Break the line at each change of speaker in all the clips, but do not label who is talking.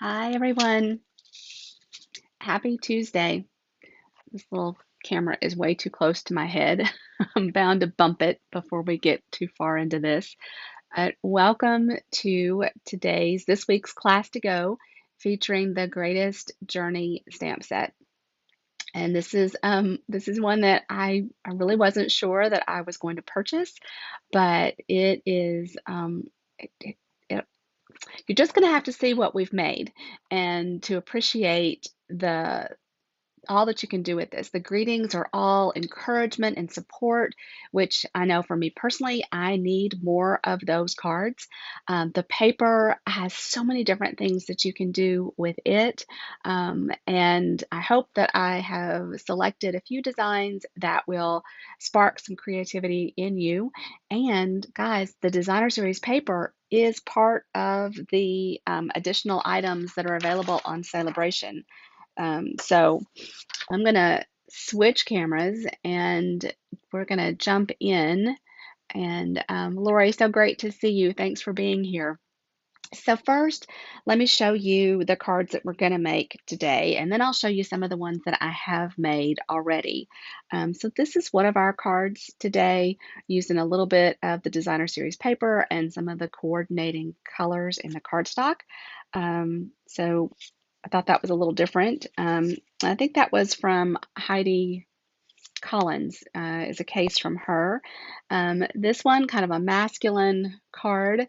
Hi, everyone. Happy Tuesday. This little camera is way too close to my head. I'm bound to bump it before we get too far into this. Welcome to this week's class to go featuring the greatest journey stamp set. And this is one that I really wasn't sure that I was going to purchase, but it is it, it, you're just going to have to see what we've made and to appreciate the all that you can do with this. The greetings are all encouragement and support, which I know for me personally, I need more of those cards. The paper has so many different things that you can do with it. And I hope that I have selected a few designs that will spark some creativity in you. And guys, the designer series paper is part of the additional items that are available on Celebration. So I'm going to switch cameras and we're going to jump in. And Lori, so great to see you. Thanks for being here. So first, let me show you the cards that we're going to make today, and then I'll show you some of the ones that I have made already. So this is one of our cards today, using a little bit of the designer series paper and some of the coordinating colors in the cardstock. So I thought that was a little different. I think that was from Heidi Collins, is a case from her. This one, kind of a masculine card,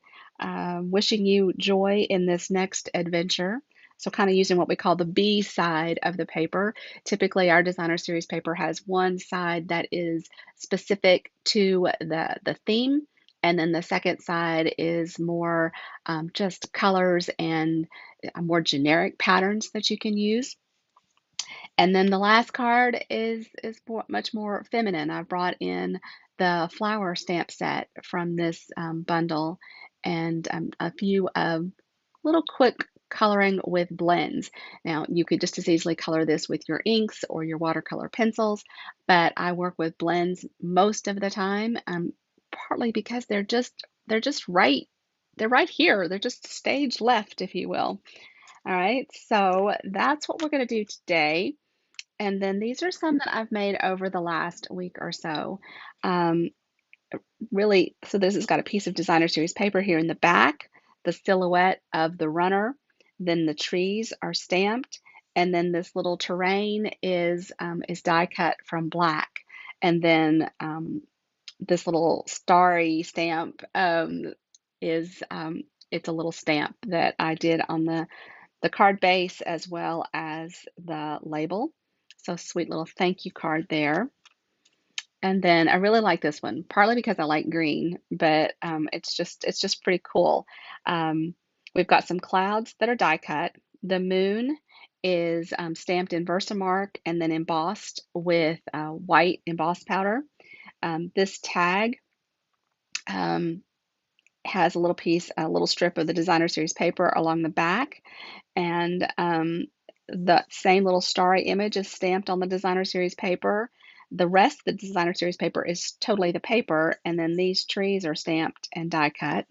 wishing you joy in this next adventure. So kind of using what we call the B side of the paper. Typically, our designer series paper has one side that is specific to the theme, and then the second side is more just colors and more generic patterns that you can use. And then the last card is much more feminine. I brought in the flower stamp set from this bundle and a few little quick coloring with blends. Now, you could just as easily color this with your inks or your watercolor pencils, but I work with blends most of the time, partly because they're just right. They're right here. They're just stage left, if you will. All right, so that's what we're going to do today. And then these are some that I've made over the last week or so. Um, really, so this has got a piece of designer series paper here in the back, the silhouette of the runner, then the trees are stamped, and then this little terrain is die cut from black. And then this little starry stamp is it's a little stamp that I did on the card base as well as the label. So sweet little thank you card there. And then I really like this one, partly because I like green, but it's just pretty cool. Um, we've got some clouds that are die cut. The moon is stamped in Versamark and then embossed with white embossed powder. This tag um, has a little piece, a little strip of the designer series paper along the back, and the same little starry image is stamped on the designer series paper. The rest of the designer series paper is totally the paper, and then these trees are stamped and die cut.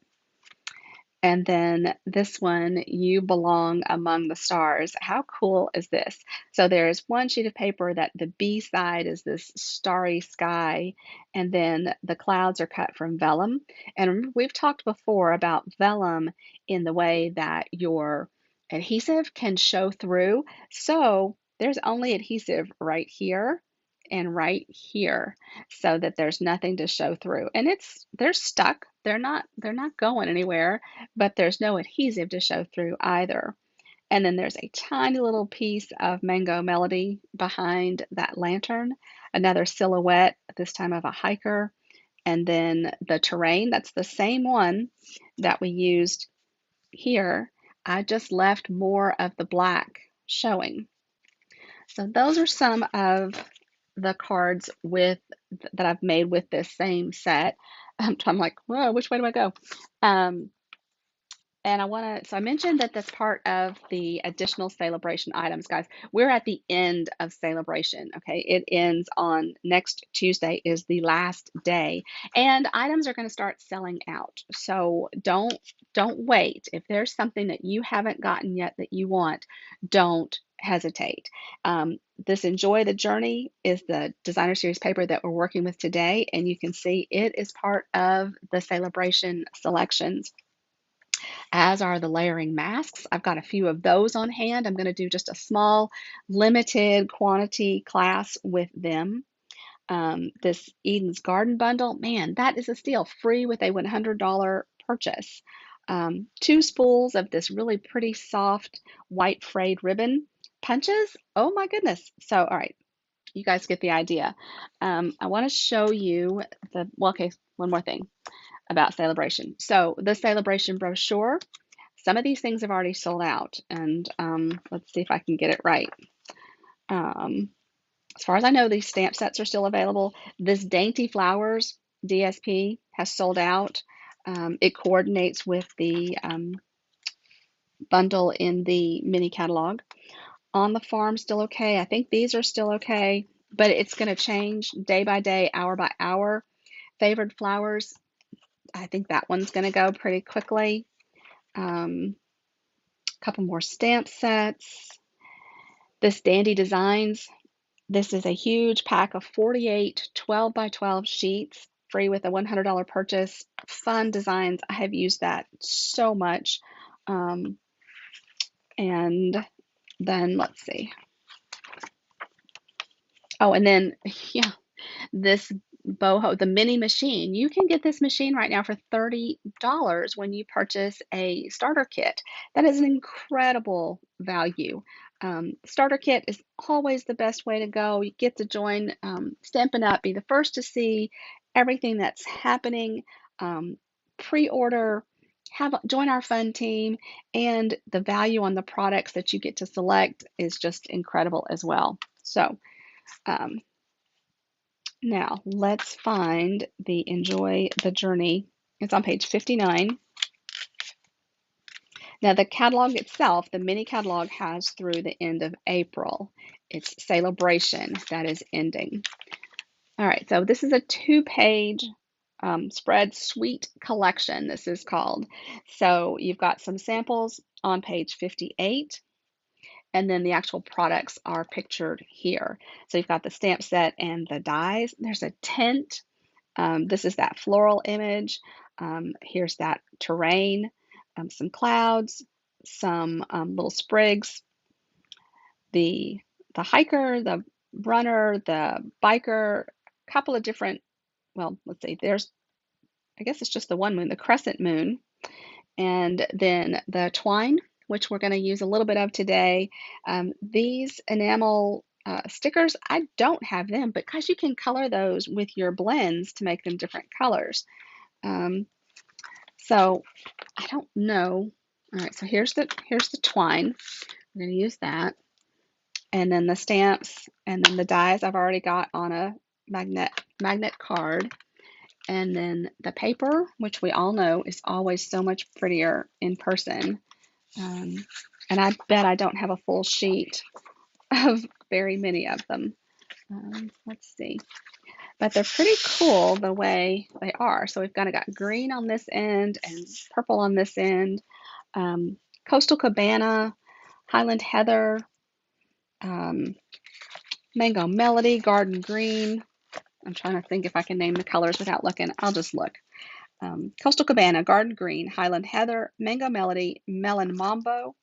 And then this one, you belong among the stars. How cool is this? So there's one sheet of paper that the B side is this starry sky, and then the clouds are cut from vellum. And we've talked before about vellum in the way that your adhesive can show through. So there's only adhesive right here and right here so that there's nothing to show through. And they're stuck. They're not going anywhere, but there's no adhesive to show through either. And then there's a tiny little piece of Mango Melody behind that lantern, another silhouette, this time of a hiker, and then the terrain, that's the same one that we used here. I just left more of the black showing. So those are some of the cards that I've made with this same set. I'm like, whoa, which way do I go? Um, And so I mentioned that that's part of the additional celebration items, guys. We're at the end of celebration, okay? It ends on next Tuesday is the last day, and items are going to start selling out. So don't wait. If there's something that you haven't gotten yet that you want, don't hesitate. This Enjoy the Journey is the designer series paper that we're working with today, and you can see it is part of the celebration selections, as are the layering masks. I've got a few of those on hand. I'm going to do just a small, limited quantity class with them. This Eden's Garden bundle, man, that is a steal, free with a $100 purchase. 2 spools of this really pretty soft white frayed ribbon punches. Oh my goodness. So, all right, you guys get the idea. I want to show you well, okay, one more thing about celebration. So the celebration brochure, some of these things have already sold out, and let's see if I can get it right. As far as I know, these stamp sets are still available. This Dainty Flowers DSP has sold out. It coordinates with the bundle in the mini catalog. On the Farm, still okay. I think these are still okay, but it's going to change day by day, hour by hour. Favored Flowers, I think that one's going to go pretty quickly. A couple more stamp sets. This Dandy Designs, this is a huge pack of 48 12 by 12 sheets, free with a $100 purchase. Fun designs. I have used that so much. And then let's see. Oh, and then, yeah, this boho, the mini machine. You can get this machine right now for $30 when you purchase a starter kit. That is an incredible value. Starter kit is always the best way to go. You get to join Stampin' Up, be the first to see everything that's happening, pre-order, join our fun team, and the value on the products that you get to select is just incredible as well. So, um, now, let's find the Enjoy the Journey. It's on page 59. Now, the catalog itself, the mini catalog, has through the end of April. It's Celebration that is ending. All right, so this is a 2-page spread suite collection, this is called. So you've got some samples on page 58. And then the actual products are pictured here. So you've got the stamp set and the dies. There's a tent. This is that floral image. Here's that terrain, some clouds, some little sprigs. The hiker, the runner, the biker, a couple of different, well, let's see, I guess it's just the one moon, the crescent moon. And then the twine, which we're going to use a little bit of today. These enamel stickers, I don't have them, but because you can color those with your blends to make them different colors. So I don't know. All right, so here's the twine. We're going to use that. And then the stamps and then the dies I've already got on a magnet card. And then the paper, which we all know is always so much prettier in person. And I bet I don't have a full sheet of very many of them. Let's see. But they're pretty cool the way they are. So we've got green on this end and purple on this end. Coastal Cabana, Highland Heather, Mango Melody, Garden Green. I'm trying to think if I can name the colors without looking. I'll just look. Coastal Cabana, Garden Green, Highland Heather, Mango Melody, Melon Mambo,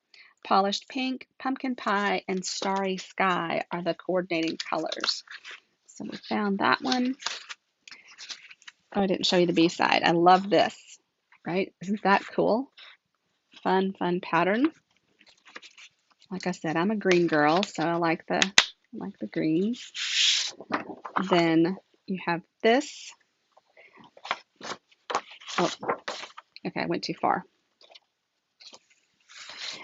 Polished Pink, Pumpkin Pie, and Starry Sky are the coordinating colors. So we found that one. Oh, I didn't show you the B-side. I love this, right? Isn't that cool? Fun pattern. Like I said, I'm a green girl, so I like the greens. Then you have this. Oh, okay, I went too far.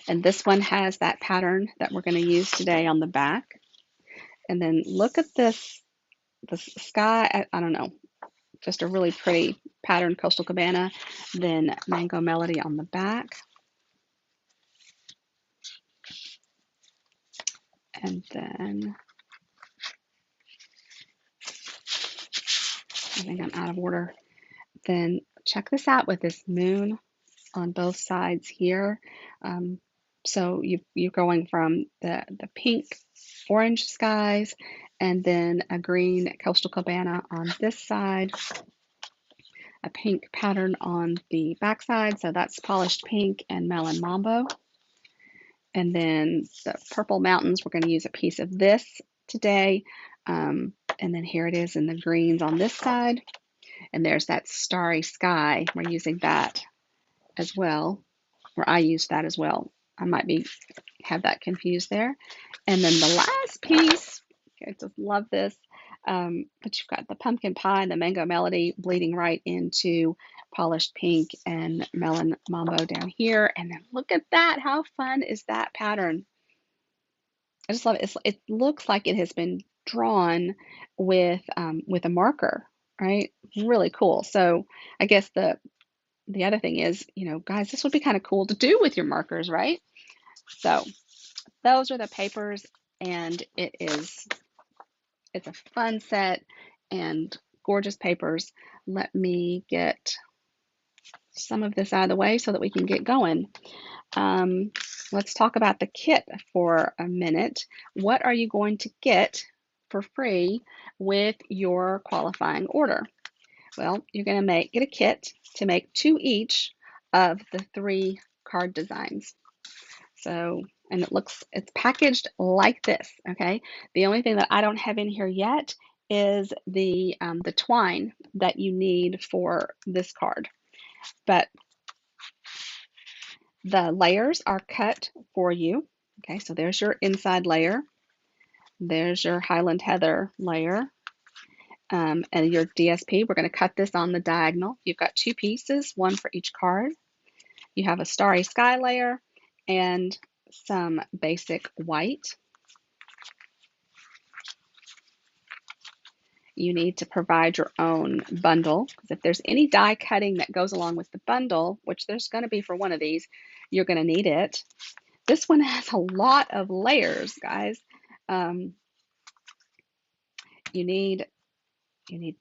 And this one has that pattern that we're going to use today on the back. And then look at this sky. I don't know, just a really pretty pattern, Coastal Cabana. Then Mango Melody on the back. And then I think I'm out of order. Then check this out with this moon on both sides here. Um, so you're going from the pink orange skies and then a green coastal cabana on this side, a pink pattern on the back side. So that's polished pink and melon mambo. And then the purple mountains, we're going to use a piece of this today. And then here it is in the greens on this side. And there's that starry sky. We're using that as well, or I use that as well. I might have that confused there. And then the last piece, I just love this, but you've got the pumpkin pie and the mango melody bleeding right into polished pink and melon mambo down here. And then look at that. How fun is that pattern? I just love it. It looks like it has been drawn with a marker, right? Really cool. So I guess the other thing is, guys, this would be kind of cool to do with your markers, right? So those are the papers, and it's a fun set and gorgeous papers. Let me get some of this out of the way so that we can get going. Let's talk about the kit for a minute. What are you going to get for free with your qualifying order? Well, you're going to get a kit to make 2 each of the 3 card designs. So, and it's packaged like this, okay? The only thing that I don't have in here yet is the twine that you need for this card. But the layers are cut for you. Okay, so there's your inside layer. There's your Highland Heather layer. And your DSP, we're going to cut this on the diagonal. You've got 2 pieces, one for each card. You have a starry sky layer and some basic white. You need to provide your own bundle, because if there's any die cutting that goes along with the bundle, which there's going to be for one of these, you're going to need it. This one has a lot of layers, guys. You need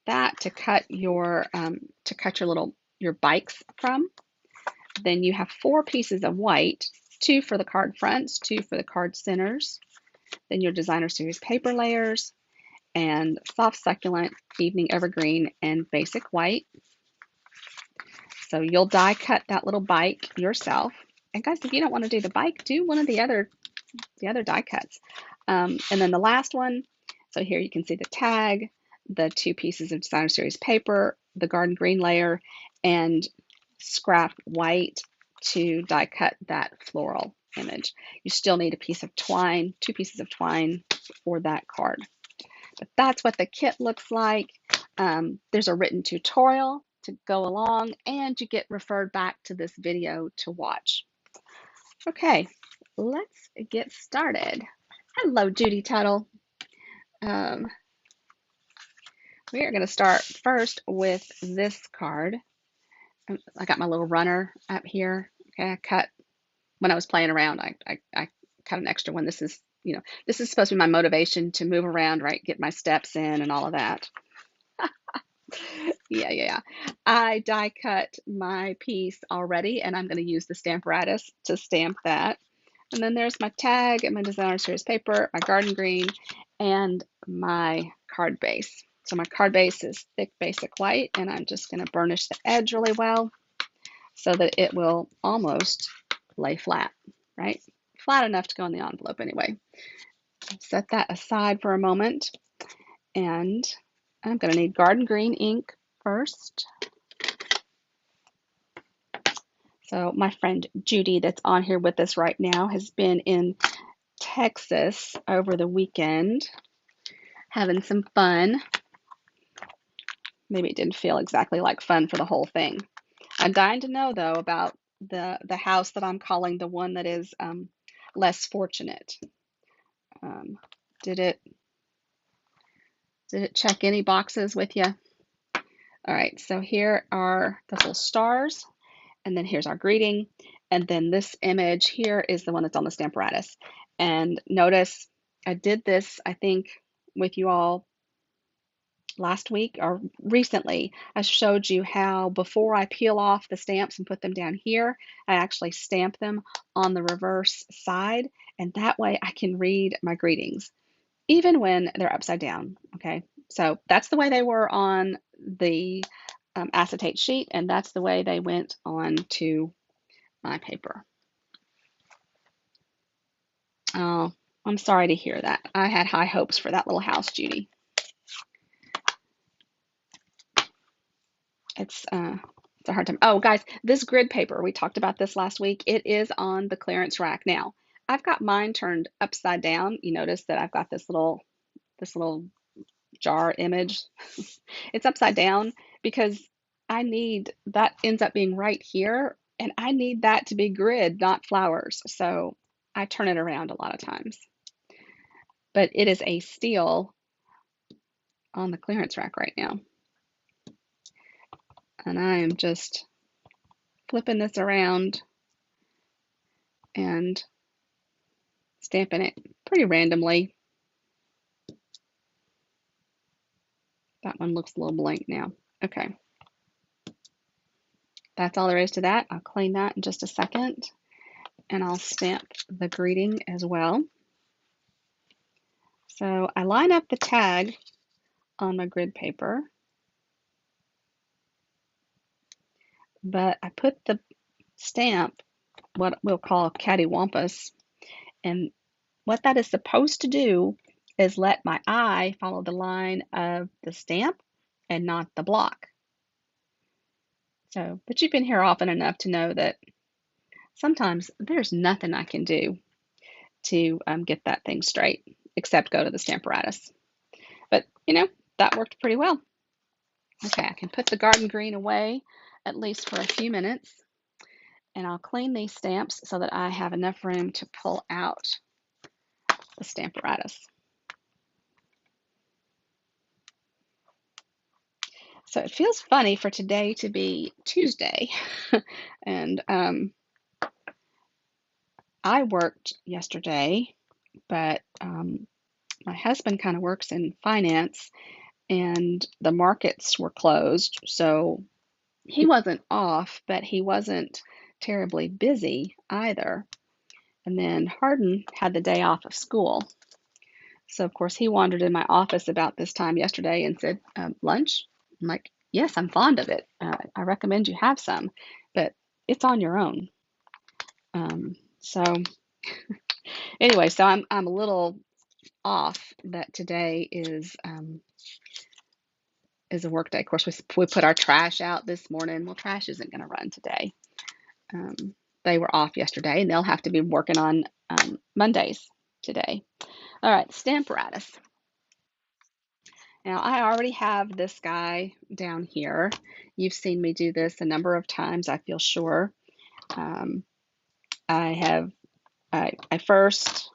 that to cut your your bikes from. Then you have 4 pieces of white, 2 for the card fronts, 2 for the card centers. Then your designer series paper layers and soft succulent, evening evergreen, and basic white. So you'll die cut that little bike yourself. And guys, if you don't want to do the bike, do one of the other die cuts. And then the last one, so here you can see the tag, the 2 pieces of designer series paper, the garden green layer, and scrap white to die cut that floral image. You still need a piece of twine, 2 pieces of twine for that card. But that's what the kit looks like. There's a written tutorial to go along, and you get referred back to this video to watch. Okay, let's get started. Hello, Judy Tuttle. We are going to start first with this card. I got my little runner up here. Okay, I cut when I was playing around. I cut an extra one. This is this is supposed to be my motivation to move around, right? Get my steps in and all of that. Yeah. I die cut my piece already, and I'm going to use the Stamparatus to stamp that. And then there's my tag and my designer series paper, my garden green, and my card base. So my card base is thick basic white, and I'm just going to burnish the edge really well so that it will almost lay flat, right? Flat enough to go in the envelope anyway. Set that aside for a moment, and I'm going to need garden green ink first. So my friend Judy, that's on here with us right now, has been in Texas over the weekend having some fun. Maybe it didn't feel exactly like fun for the whole thing. I'm dying to know, though, about the house that I'm calling the one that is less fortunate. Did it check any boxes with you? All right, so here are the little stars, and then here's our greeting, and then this image here is the one that's on the Stamparatus. And notice I did this, I think, with you all last week or recently. I showed you how before I peel off the stamps and put them down here, I actually stamp them on the reverse side, and that way I can read my greetings even when they're upside down. Okay, so that's the way they were on the acetate sheet, and that's the way they went on to my paper. Oh, I'm sorry to hear that. I had high hopes for that little house, Judy. It's a hard time. Oh, guys, this grid paper, we talked about this last week. It is on the clearance rack now. I've got mine turned upside down. You notice that I've got this little jar image. It's upside down because I need that ends up being right here, and I need that to be grid, not flowers. So I turn it around a lot of times. But it is a steal on the clearance rack right now. And I am just flipping this around and stamping it pretty randomly. That one looks a little blank now. Okay. That's all there is to that. I'll clean that in just a second. And I'll stamp the greeting as well. So I line up the tag on my grid paper, but I put the stamp, what we'll call cattywampus, and what that is supposed to do is let my eye follow the line of the stamp and not the block. So, but you've been here often enough to know that sometimes there's nothing I can do to get that thing straight except go to the Stamparatus. But, that worked pretty well. Okay, I can put the garden green away at least for a few minutes, and I'll clean these stamps so that I have enough room to pull out the Stamparatus. So it feels funny for today to be Tuesday, and I worked yesterday, but my husband kind of works in finance, and the markets were closed, so he wasn't off, but he wasn't terribly busy either. And then Hardin had the day off of school. So, of course, he wandered in my office about this time yesterday and said, lunch? I'm like, yes, I'm fond of it. I recommend you have some, but it's on your own. So anyway, so I'm a little off that today is a work day. Of course, we put our trash out this morning. Well, trash isn't going to run today. They were off yesterday, and they'll have to be working on Mondays today. All right, Stamparatus. Now, I already have this guy down here. You've seen me do this a number of times, I feel sure. I first,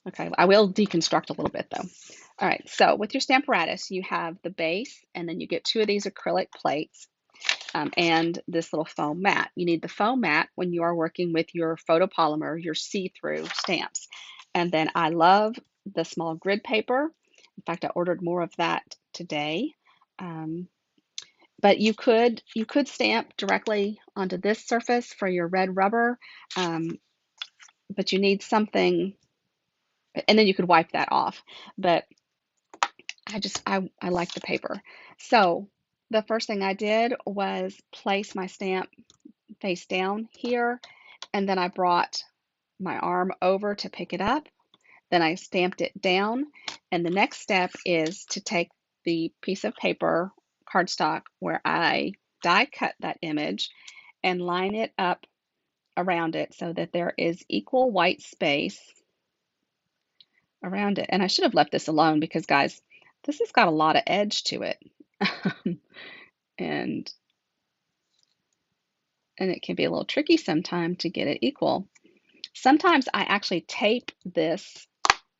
okay, I will deconstruct a little bit though. All right, so with your Stamparatus, you have the base, and then you get two of these acrylic plates. And this little foam mat. You need the foam mat when you are working with your photopolymer, your see-through stamps. And then I love the small grid paper. In fact, I ordered more of that today. But you could stamp directly onto this surface for your red rubber, but you need something, and then you could wipe that off. But I like the paper. So the first thing I did was place my stamp face down here, and then I brought my arm over to pick it up. Then I stamped it down, and the next step is to take the piece of paper, cardstock, where I die cut that image and line it up around it so that there is equal white space around it. And I should have left this alone because, guys, this has got a lot of edge to it. and it can be a little tricky sometimes to get it equal. Sometimes I actually tape this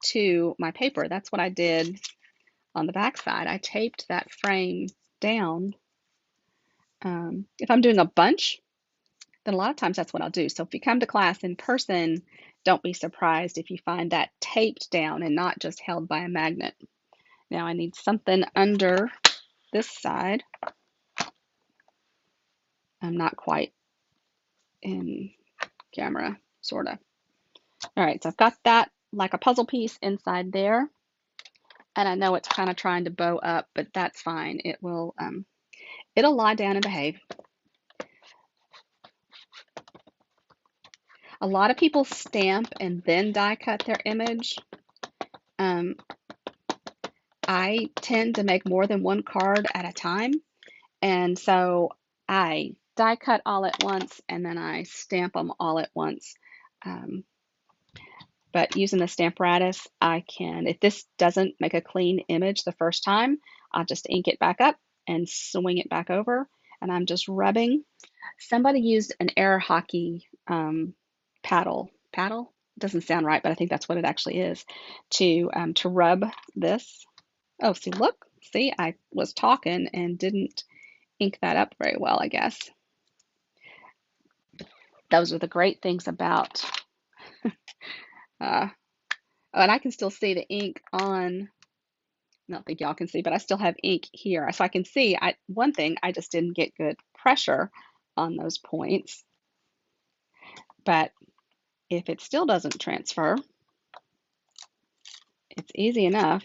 to my paper. That's what I did on the back side. I taped that frame down. If I'm doing a bunch, then a lot of times that's what I'll do. So if you come to class in person, don't be surprised if you find that taped down and not just held by a magnet. Now I need something under this side. I'm not quite in camera, sort of. All right, so I've got that like a puzzle piece inside there. And I know it's kind of trying to bow up, but that's fine. It'll lie down and behave. A lot of people stamp and then die cut their image. Um, I tend to make more than one card at a time, and so I die cut all at once and then I stamp them all at once. Um, but using the Stamparatus, I can, if this doesn't make a clean image the first time, I'll just ink it back up and swing it back over, and I'm just rubbing. Somebody used an air hockey paddle. Paddle doesn't sound right, but I think that's what it actually is. To rub this. Oh, see, look, see, I was talking and didn't ink that up very well, I guess. Those are the great things about. Oh, and I can still see the ink on. I don't think y'all can see, but I still have ink here, so I can see. One thing, I just didn't get good pressure on those points, but if it still doesn't transfer, it's easy enough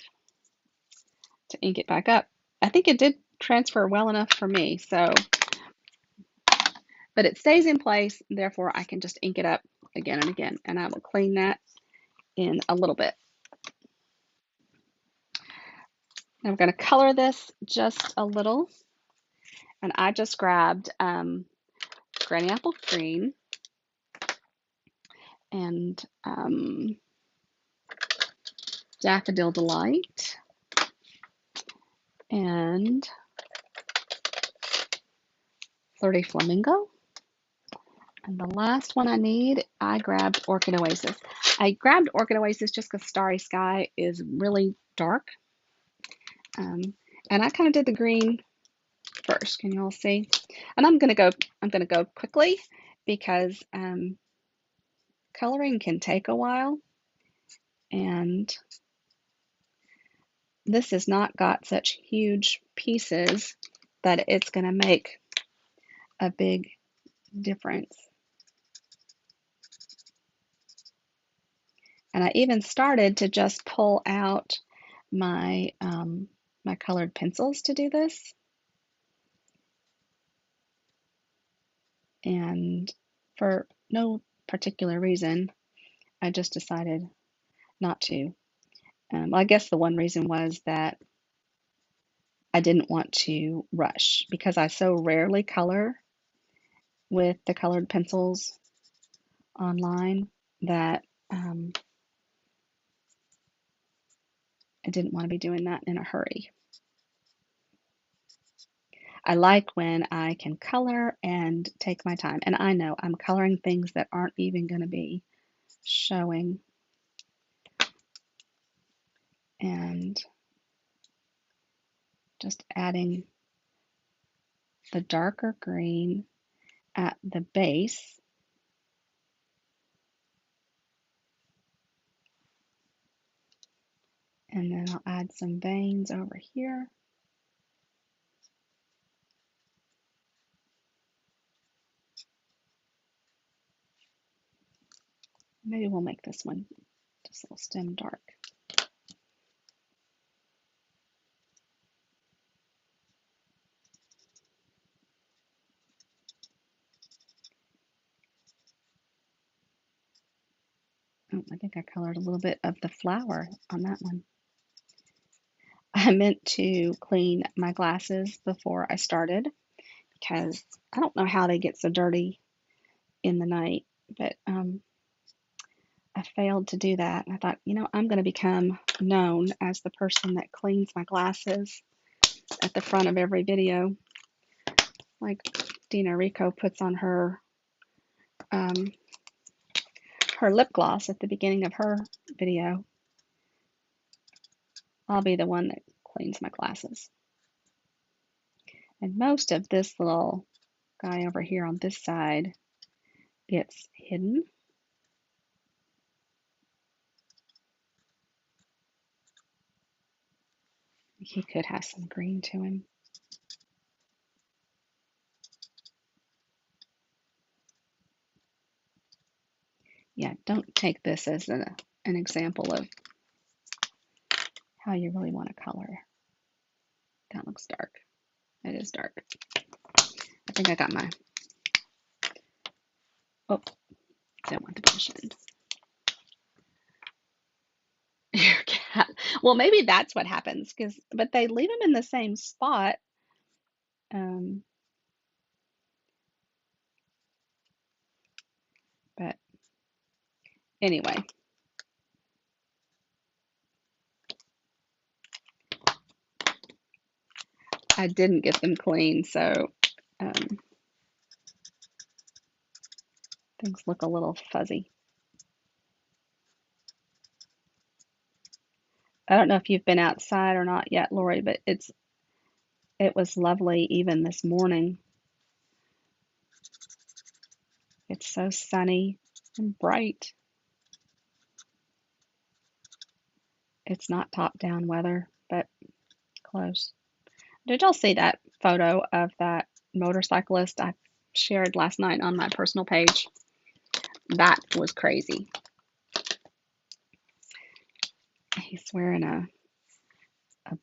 to ink it back up. I think it did transfer well enough for me, so, but it stays in place, therefore I can just ink it up again and again, and I will clean that in a little bit. Now I'm going to color this just a little, and I just grabbed Granny Apple Green and Daffodil Delight and Flirty Flamingo. And the last one I need, I grabbed Orchid Oasis. I grabbed Orchid Oasis just because Starry Sky is really dark. And I kind of did the green first. Can you all see? And I'm gonna go quickly because coloring can take a while, and this has not got such huge pieces that it's gonna make a big difference. And I even started to just pull out my my colored pencils to do this. And for no particular reason, I just decided not to. I guess the one reason was that I didn't want to rush because I so rarely color with the colored pencils online that I didn't want to be doing that in a hurry. I like when I can color and take my time. And I know I'm coloring things that aren't even going to be showing. And just adding the darker green at the base. And then I'll add some veins over here. Maybe we'll make this one just a little stem dark. Oh, I think I colored a little bit of the flower on that one. I meant to clean my glasses before I started because I don't know how they get so dirty in the night, but I failed to do that. I thought, I'm going to become known as the person that cleans my glasses at the front of every video, like Dina Rico puts on her her lip gloss at the beginning of her video. I'll be the one that cleans my glasses. And most of this little guy over here on this side gets hidden. He could have some green to him. Yeah, don't take this as an example of how you really want to color. That looks dark. It is dark. I think I got my, oh, don't want the brush end. Your cat. Well, maybe that's what happens, but they leave them in the same spot. Um, but anyway, I didn't get them clean, so um, things look a little fuzzy. I don't know if you've been outside or not yet, Lori, but it was lovely even this morning. It's so sunny and bright. It's not top-down weather, but close. Did y'all see that photo of that motorcyclist I shared last night on my personal page? That was crazy. He's wearing a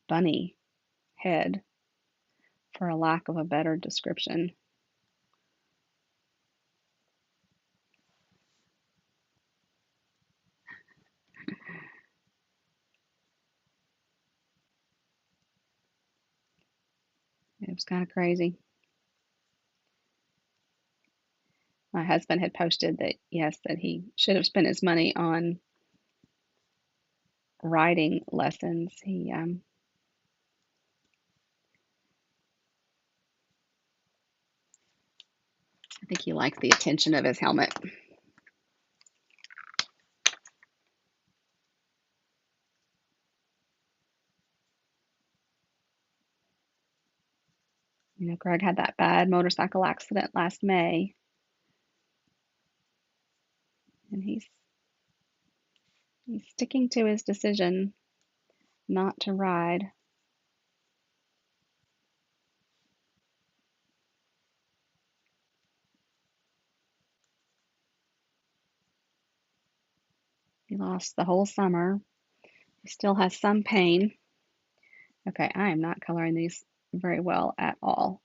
bunny head, for a lack of a better description. It was kind of crazy. My husband had posted that, yes, that he should have spent his money on riding lessons. I think he liked the attention of his helmet. You know, Greg had that bad motorcycle accident last May, and he's sticking to his decision not to ride. He lost the whole summer. He still has some pain. Okay, I am not coloring these very well at all.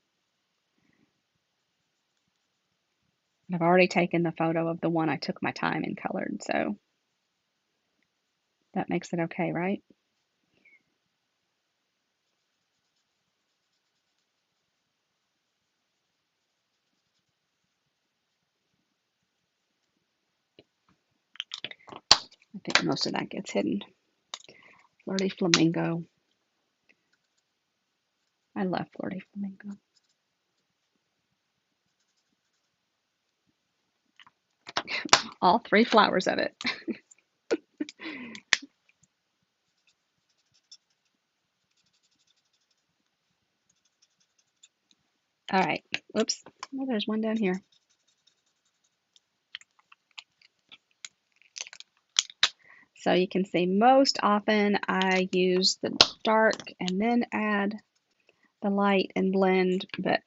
I've already taken the photo of the one I took my time and colored, so that makes it okay, right? I think most of that gets hidden. Flirty Flamingo. I love Flirty Flamingo. All three flowers of it. All right. Whoops. Oh, there's one down here. So you can see most often I use the dark and then add the light and blend, but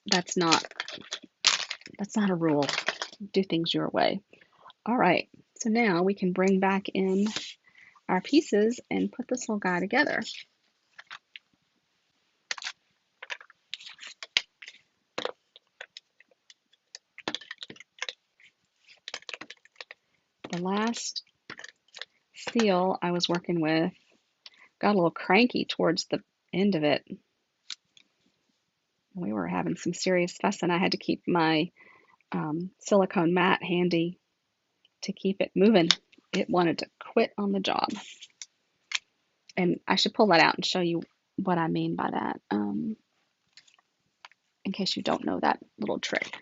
that's not a rule. Do things your way. All right. So now we can bring back in our pieces and put this little guy together. The last seal I was working with got a little cranky towards the end of it. We were having some serious fuss, and I had to keep my silicone mat handy to keep it moving. It wanted to quit on the job. And I should pull that out and show you what I mean by that, in case you don't know that little trick.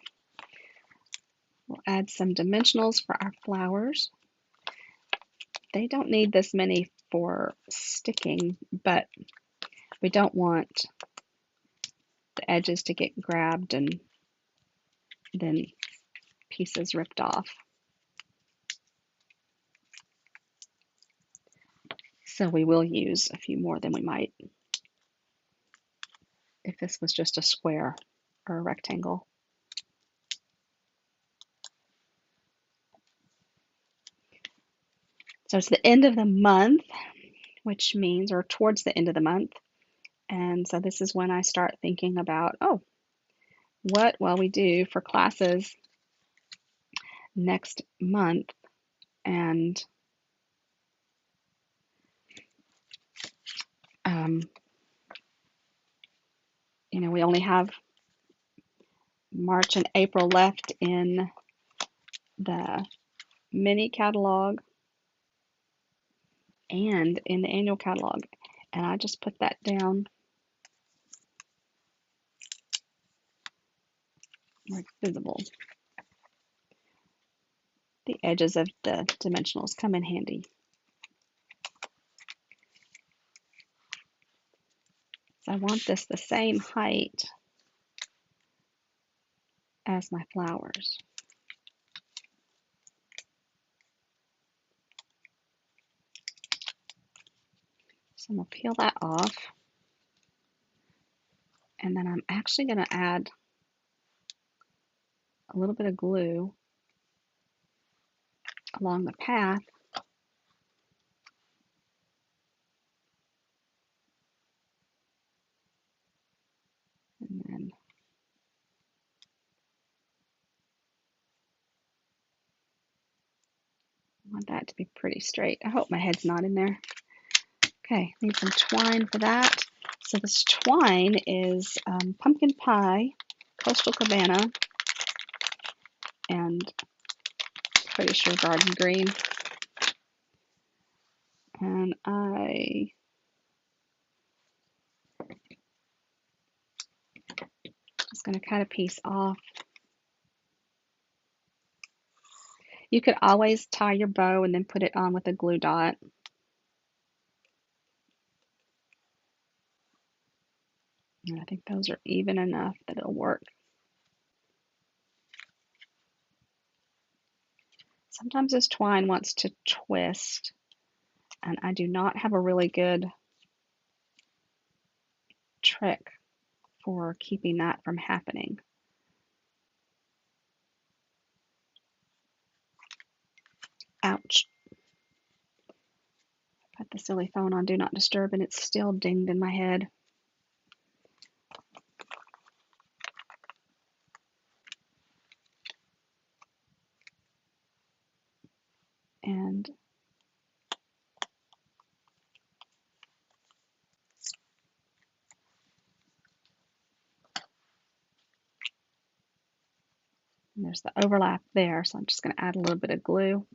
We'll add some dimensionals for our flowers. They don't need this many for sticking, but we don't want the edges to get grabbed and than pieces ripped off. So we will use a few more than we might if this was just a square or a rectangle. So it's the end of the month, which means, or towards the end of the month. And so this is when I start thinking about, oh, what will we do for classes next month? And we only have March and April left in the mini catalog and in the annual catalog. And I just put that down where it's visible. The edges of the dimensionals come in handy. So I want this the same height as my flowers. So I'm going to peel that off. And then I'm actually going to add a little bit of glue along the path. And then I want that to be pretty straight. I hope my head's not in there. Okay, need some twine for that. So this twine is pumpkin pie, coastal cabana, and pretty sure garden green. And I just going to cut a piece off. You could always tie your bow and then put it on with a glue dot. And I think those are even enough that it'll work. Sometimes this twine wants to twist, and I do not have a really good trick for keeping that from happening. Ouch. Put the silly phone on Do Not Disturb, and it's still dinged in my head. And there's the overlap there, so I'm just going to add a little bit of glue.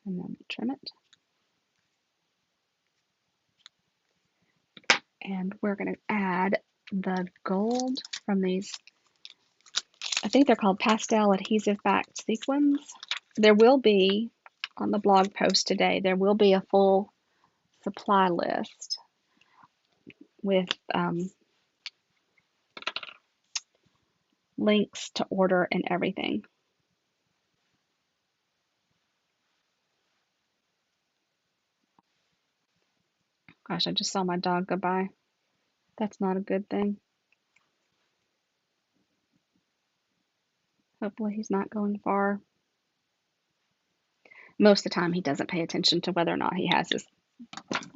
And then trim it. And we're going to add the gold from these, I think they're called pastel adhesive backed sequins. There will be, on the blog post today, there will be a full supply list with links to order and everything. Gosh, I just saw my dog go by. That's not a good thing. Hopefully he's not going far. Most of the time he doesn't pay attention to whether or not he has his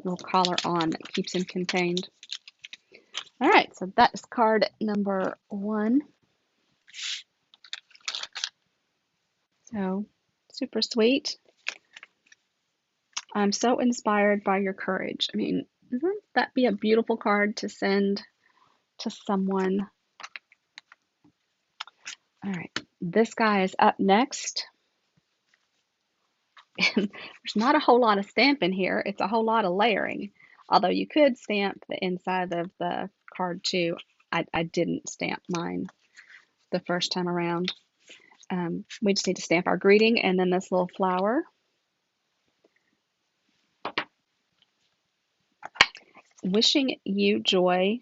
little collar on that keeps him contained. All right, so that's card number 1. So super sweet. I'm so inspired by your courage. I mean, wouldn't that be a beautiful card to send to someone? All right, this guy is up next. And there's not a whole lot of stamping here. It's a whole lot of layering. Although you could stamp the inside of the card too. I didn't stamp mine the first time around. We just need to stamp our greeting and then this little flower. wishing you joy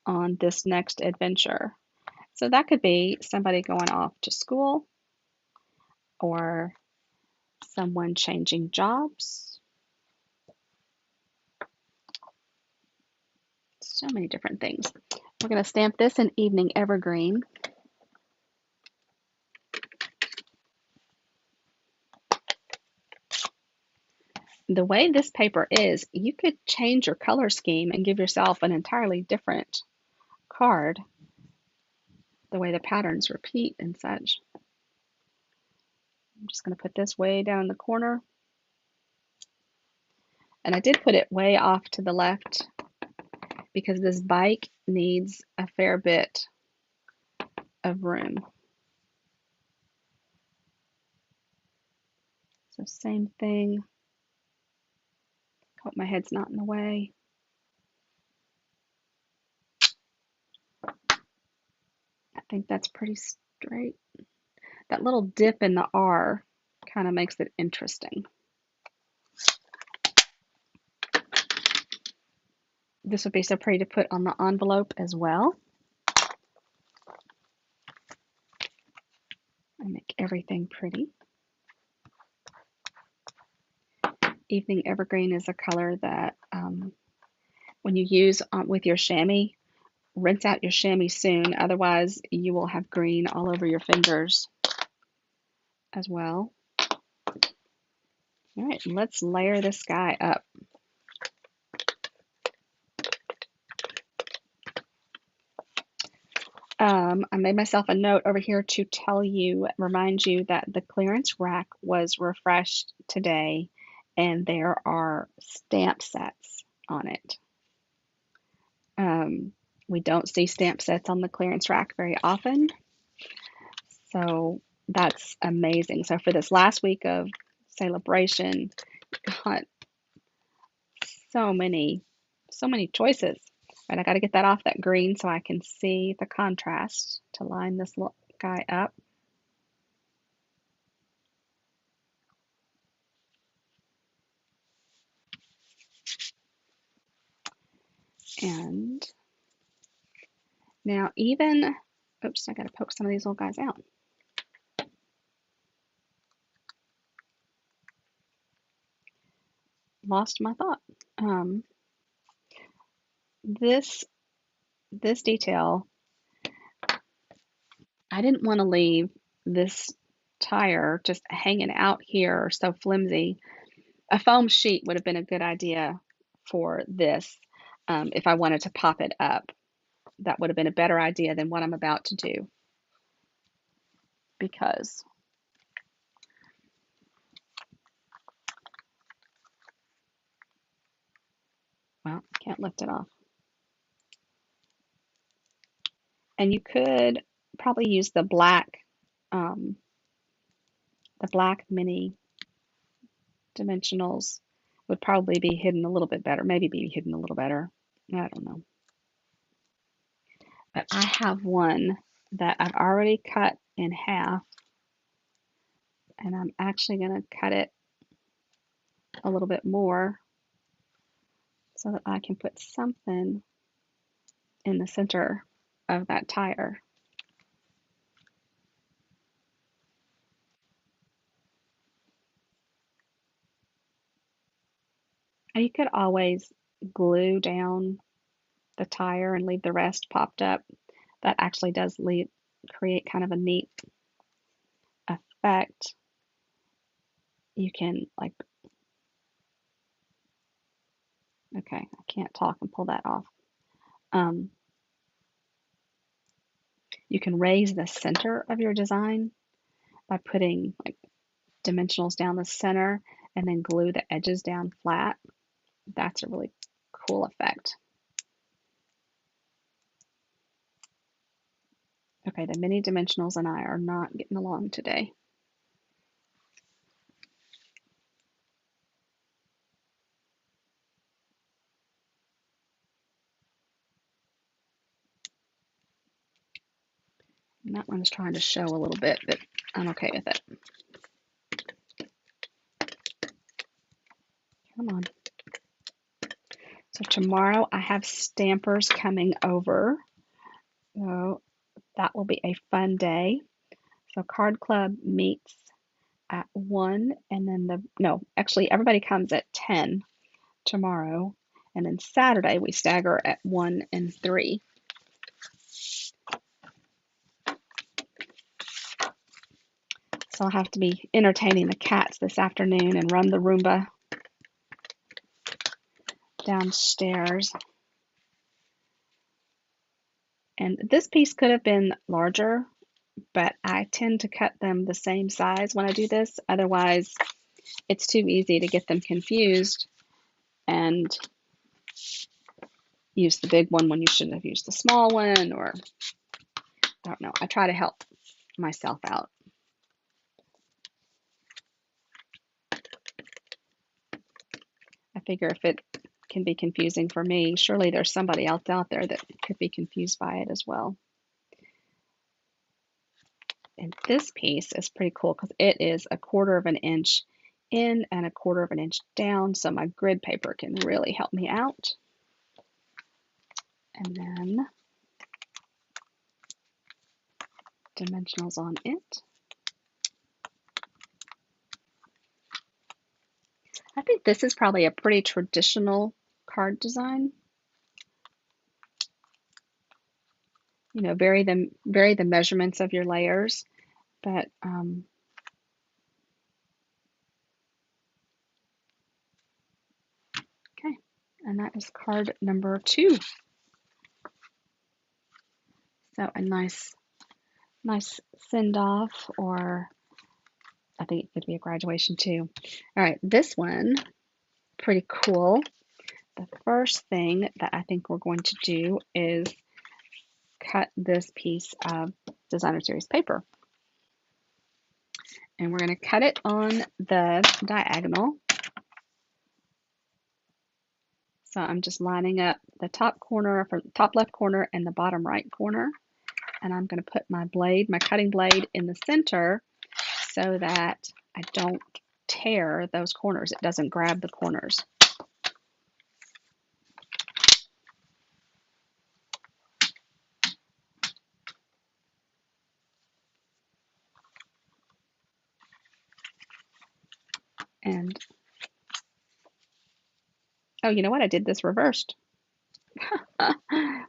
on this next adventure. So that could be somebody going off to school or someone changing jobs. So many different things. We're going to stamp this in Evening Evergreen. The way this paper is, you could change your color scheme and give yourself an entirely different card, the way the patterns repeat and such. I'm just going to put this way down in the corner. And I did put it way off to the left because this bike needs a fair bit of room. So same thing. Hope my head's not in the way. I think that's pretty straight. That little dip in the R kind of makes it interesting. This would be so pretty to put on the envelope as well. I make everything pretty. Evening Evergreen is a color that when you use with your chamois, rinse out your chamois soon, otherwise you will have green all over your fingers as well. All right, let's layer this guy up. I made myself a note over here to remind you that the clearance rack was refreshed today and there are stamp sets on it. We don't see stamp sets on the clearance rack very often, so that's amazing. So for this last week of celebration, got so many choices. Right, I got to get that off that green so I can see the contrast to line this little guy up. And now even, oops, I got to poke some of these little guys out. Lost my thought. This detail, I didn't want to leave this tire just hanging out here so flimsy. A foam sheet would have been a good idea for this if I wanted to pop it up. That would have been a better idea than what I'm about to do, because well, can't lift it off. And you could probably use the black mini dimensionals would probably be hidden a little bit better, maybe be hidden a little better. I don't know. But I have one that I've already cut in half, and I'm actually going to cut it a little bit more so that I can put something in the center of that tire. And you could always glue down the tire and leave the rest popped up. That actually does create kind of a neat effect. You can okay, I can't talk and pull that off. You can raise the center of your design by putting dimensionals down the center and then glue the edges down flat. That's a really cool effect. Okay, the mini dimensionals and I are not getting along today. And that one's trying to show a little bit, but I'm okay with it. Come on. So tomorrow I have stampers coming over. So that will be a fun day. So Card Club meets at 1 and then no, actually everybody comes at 10 tomorrow. And then Saturday we stagger at 1 and 3. So I'll have to be entertaining the cats this afternoon and run the Roomba downstairs. And this piece could have been larger, but I tend to cut them the same size when I do this. Otherwise, it's too easy to get them confused and use the big one when you shouldn't have used the small one, or I don't know. I try to help myself out. I figure if it can be confusing for me, surely there's somebody else out there that could be confused by it as well. And this piece is pretty cool because it is 1/4 of an inch in and 1/4 of an inch down, so my grid paper can really help me out. And then dimensionals on it. I think this is probably a pretty traditional card design. You know, vary the measurements of your layers, but okay. And that is card number 2. So a nice send off, or I think it could be a graduation too. All right, this one, pretty cool. The first thing that I think we're going to do is cut this piece of designer series paper. And we're going to cut it on the diagonal. So I'm just lining up the top corner, for the top left corner and the bottom right corner. And I'm going to put my blade, my cutting blade, in the center so that I don't tear those corners. It doesn't grab the corners. And oh, you know what? I did this reversed.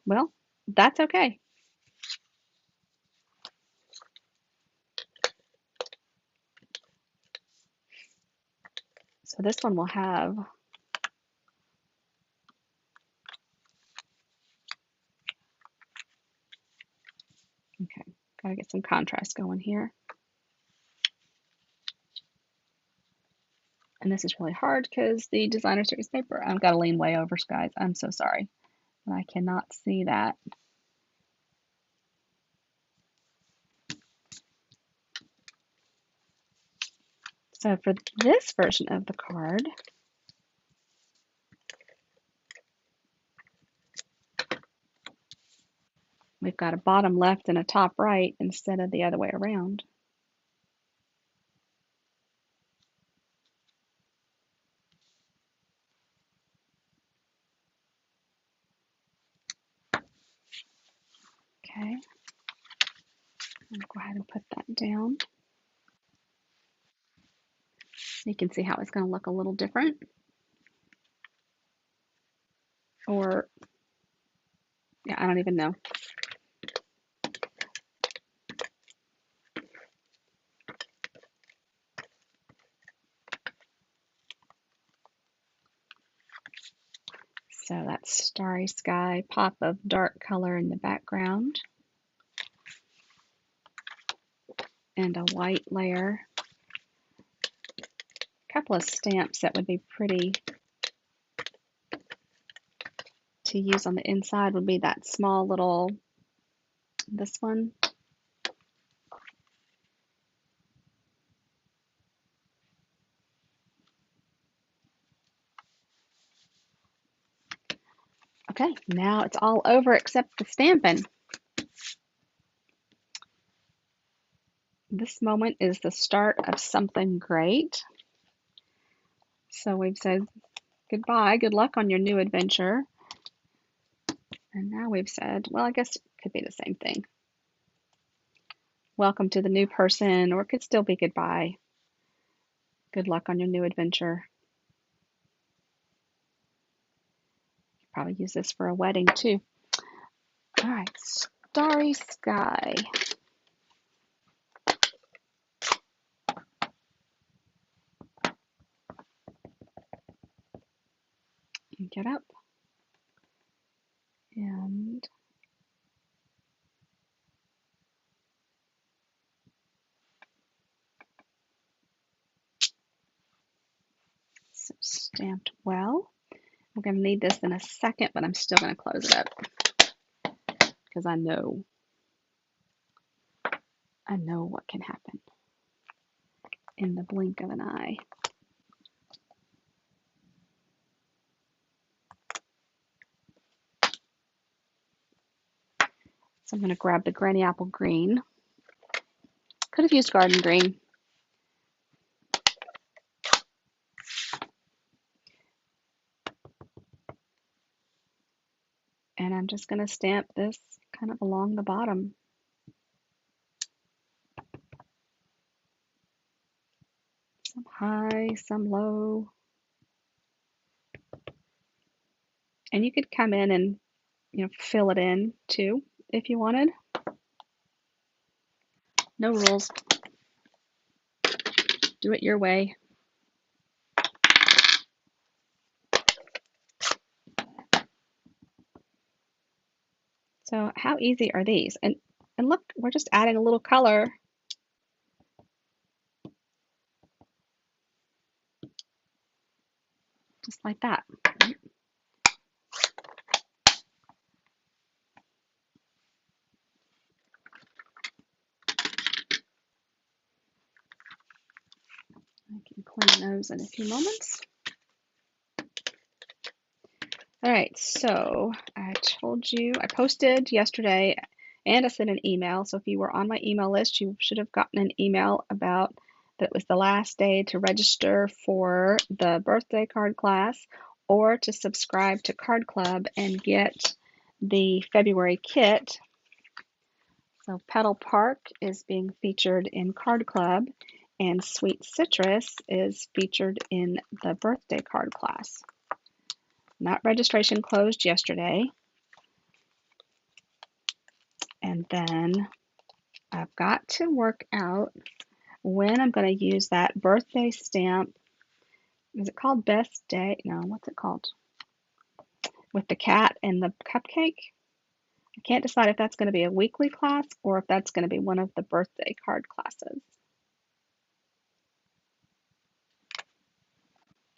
Well, that's okay. So this one will have okay, gotta get some contrast going here. And this is really hard because the designer series paper, I've got to lean way over, guys. I'm so sorry, but I cannot see that. So for this version of the card, we've got a bottom left and a top right instead of the other way around. Okay, I'm gonna go ahead and put that down. You can see how it's going to look a little different. Or, yeah, I don't even know. So that's starry sky, pop of dark color in the background, and a white layer. A couple of stamps that would be pretty to use on the inside would be that small little, this one. Okay, now it's all over except the stamping. This moment is the start of something great. So we've said goodbye. Good luck on your new adventure. And now we've said, well, I guess it could be the same thing. Welcome to the new person, or it could still be goodbye. Good luck on your new adventure. Probably use this for a wedding too. All right, starry sky. Get up and stamped well. We're going to need this in a second, but I'm still going to close it up because I know what can happen in the blink of an eye. So I'm going to grab the Granny Apple Green. Could have used Garden Green. And I'm just going to stamp this kind of along the bottom. Some high, some low. And you could come in and, fill it in too if you wanted. No rules. Do it your way. So how easy are these? And look, we're just adding a little color. Just like that. I can clean those in a few moments. All right, so I told you, I posted yesterday and I sent an email. So if you were on my email list, you should have gotten an email about that it was the last day to register for the birthday card class or to subscribe to Card Club and get the February kit. So Petal Park is being featured in Card Club and Sweet Citrus is featured in the birthday card class. That registration closed yesterday. And then I've got to work out when I'm going to use that birthday stamp. Is it called Best Day? No, what's it called? With the cat and the cupcake. I can't decide if that's going to be a weekly class or if that's going to be one of the birthday card classes.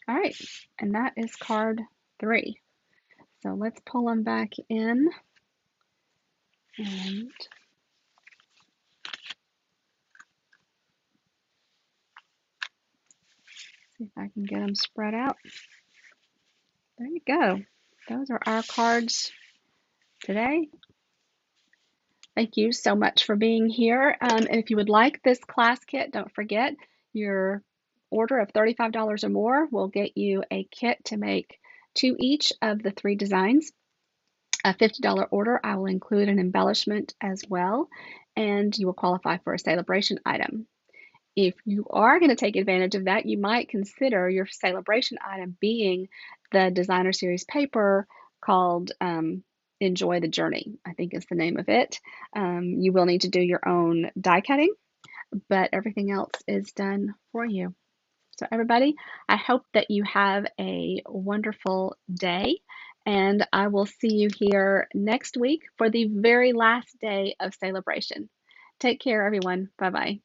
All right, and that is card 3. So let's pull them back in and see if I can get them spread out. There you go. Those are our cards today. Thank you so much for being here. And if you would like this class kit, don't forget your order of $35 or more will get you a kit to make 2 each of the 3 designs. A $50 order, I will include an embellishment as well, and you will qualify for a celebration item. If you are going to take advantage of that, you might consider your celebration item being the designer series paper called Enjoy the Journey, I think is the name of it. You will need to do your own die cutting, but everything else is done for you. So everybody, I hope that you have a wonderful day, and I will see you here next week for the very last day of celebration. Take care, everyone. Bye-bye.